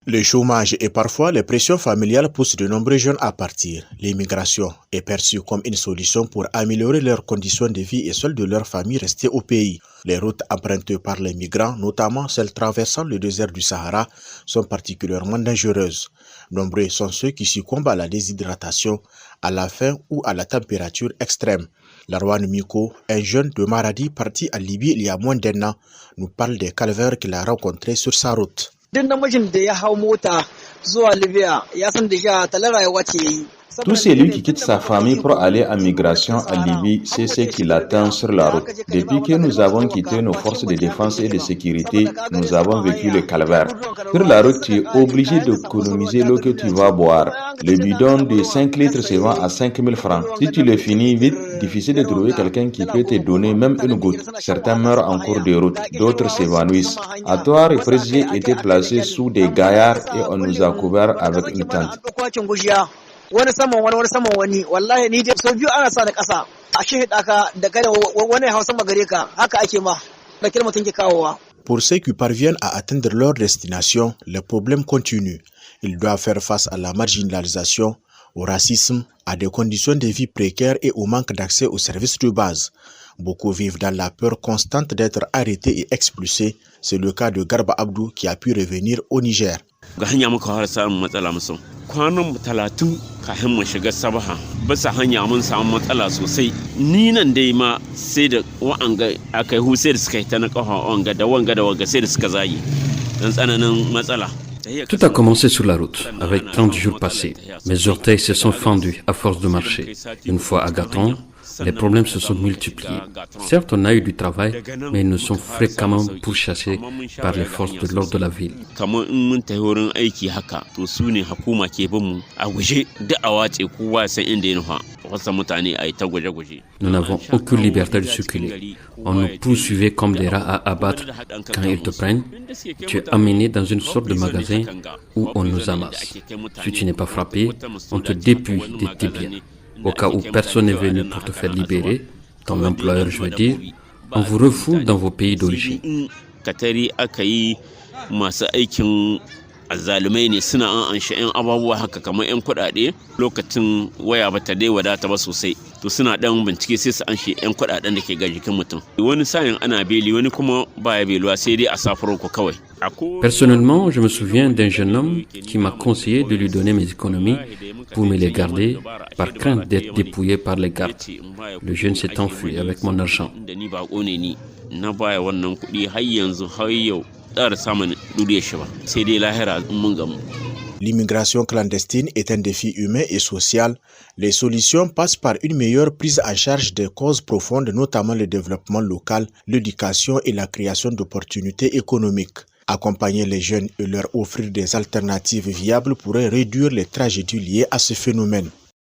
Le chômage et parfois les pressions familiales poussent de nombreux jeunes à partir. L'immigration est perçue comme une solution pour améliorer leurs conditions de vie et celles de leurs familles restées au pays. Les routes empruntées par les migrants, notamment celles traversant le désert du Sahara, sont particulièrement dangereuses. Nombreux sont ceux qui succombent à la déshydratation, à la faim ou à la température extrême. Larwan Miko, un jeune de Maradi parti en Libye il y a moins d'1 an, nous parle des calvaires qu'il a rencontrés sur sa route. Tout celui qui quitte sa famille pour aller en migration en Libye, c'est ce qui l'attend sur la route. Depuis que nous avons quitté nos forces de défense et de sécurité, nous avons vécu le calvaire. Sur la route, tu es obligé d'économiser l'eau que tu vas boire. Le bidon de 5 litres se vend à 5 000 francs. Si tu le finis vite, difficile de trouver quelqu'un qui peut te donner même une goutte. Certains meurent en cours de route, d'autres s'évanouissent. Atoir et Président étaient placés sous des gaillards et on nous a couverts avec une tente. Pour ceux qui parviennent à atteindre leur destination, les problèmes continuent. Ils doivent faire face à la marginalisation, au racisme, à des conditions de vie précaires et au manque d'accès aux services de base. Beaucoup vivent dans la peur constante d'être arrêtés et expulsés. C'est le cas de Garba Abdou qui a pu revenir au Niger. Kwanan 30 kafin mu shiga Sabaha bisa hanya mun samu matsala sosai ni nan dai ma sai da wa'anga akai husai da suka yi ta na kafa wanga da wanga sai da suka zagi dan tsananin matsala. Tout a commencé sur la route, avec 30 jours passés. Mes orteils se sont fendus à force de marcher. Une fois à Gatton, les problèmes se sont multipliés. Certes, on a eu du travail, mais ils nous sont fréquemment pourchassés par les forces de l'ordre de la ville. Nous n'avons aucune liberté de circuler. On nous poursuivait comme des rats à abattre. Quand ils te prennent, tu es amené dans une sorte de magasin où on nous amasse. Si tu n'es pas frappé, on te dépouille de tes biens. Au cas où personne n'est venu pour te faire libérer, ton employeur, je veux dire, on vous refoule dans vos pays d'origine. Azzalumai ne suna an shi yan ababuwa haka kamar yan kuɗaɗe lokacin waya bata dai wadata ba sosai to suna dan bincike sai su an shi yan kuɗaɗen da ke ga jikin mutum wani sayin ana beli wani kuma baya beluwa sai dai a safaro ku kawai. Personnellement, je me souviens d'un jeune homme qui m'a conseillé de lui donner mes économies pour me les garder par crainte d'être dépouillé par les gardes. Le jeune s'est enfui avec mon argent. L'immigration clandestine est un défi humain et social. Les solutions passent par une meilleure prise en charge des causes profondes, notamment le développement local, l'éducation et la création d'opportunités économiques. Accompagner les jeunes et leur offrir des alternatives viables pourrait réduire les tragédies liées à ce phénomène.